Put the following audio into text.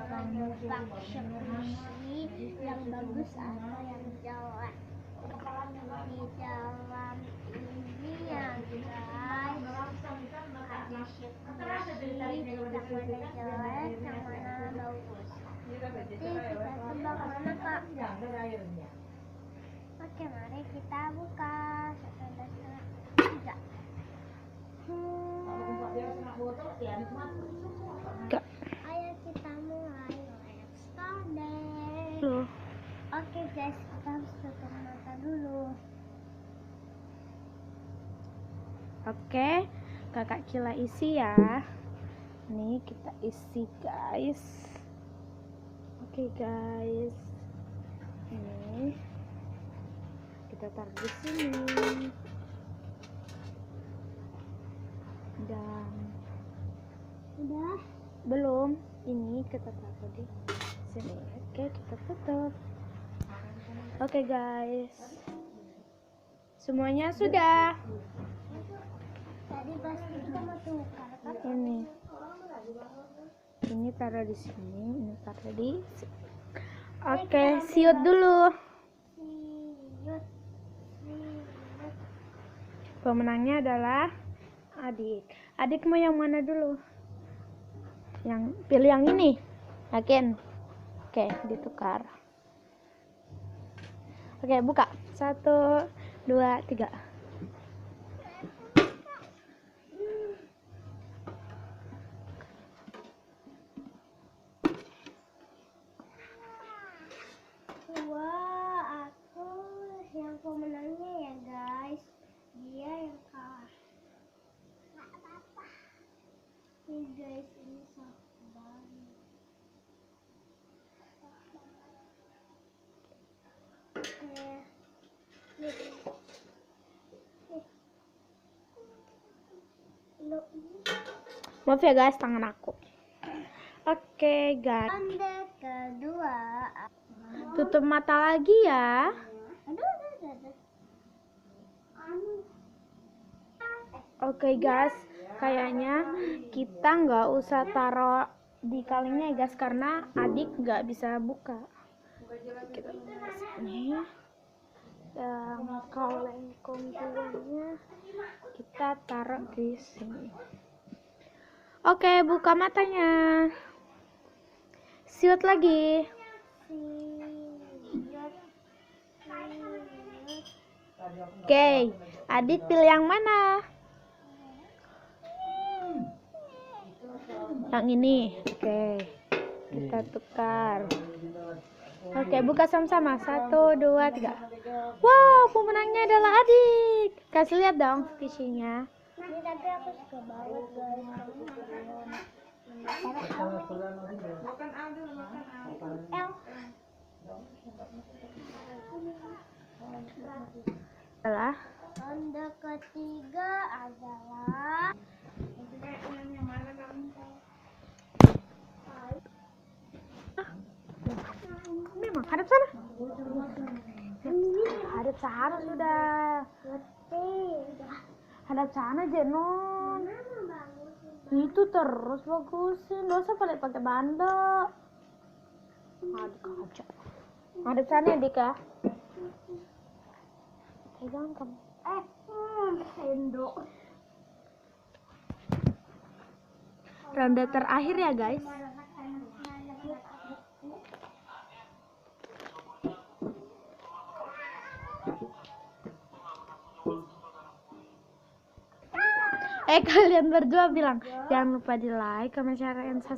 menebak puisi yang bagus atau yang jelek. Di dalam ini ya guys, ada puisi yang mana jelek, yang mana bagus. Jadi kita tebak mana kak? Oke, mari kita buka. 1, 2, 3. Ayo kita mulai. Let's start deh. Oke guys, kita harus tutup mata dulu. Oke, kakak Cila isi ya. Nih kita isi guys. Oke guys, ini kita taruh di sini. Dan Udah? belum, ini kita taruh di sini. Oke, kita tutup. Oke guys, semuanya sudah. Tadi pasti kita mau tukar kan? Ini taruh di sini, ini taruh di sini. Oke, siut dulu. Siut. Pemenangnya adalah Adik. Adik mau yang mana dulu? Yang pilih yang ini. Yakin? Oke, ditukar. Oke, buka. 1, 2, 3. Wah, aku yang pemenangnya ya guys. Dia yang kalah. Nggak apa-apa. Nih guys, ini soft banget. Maaf ya guys, tangan aku. Oke guys, Ronde kedua. tutup mata lagi ya. Aduh. Oke guys, kayaknya kita nggak usah taruh di kalengnya ya guys, karena Adik nggak bisa buka. Kita taruh sini. Dan kaleng komputernya kita taruh di sini. Oke, buka matanya. Siut lagi. Oke, Adik pilih yang mana? Yang ini. Oke, kita tukar. Oke, buka sama-sama. 1, 2, 3. Wow, pemenangnya adalah Adik. Kasih lihat dong visinya. Ini tapi aku suka banget guys. Adalah Ronde ketiga adalah memang hadap sana. Hadap sana sudah. Hadap sana Jenon. Itu terus bagusin. Gak usah pakai banda. Adik aja. Hadap sana ya Dika. Pegang kamu. sendok. Ronde terakhir ya guys. Kalian berdua bilang jangan lupa di like, comment, share, and subscribe.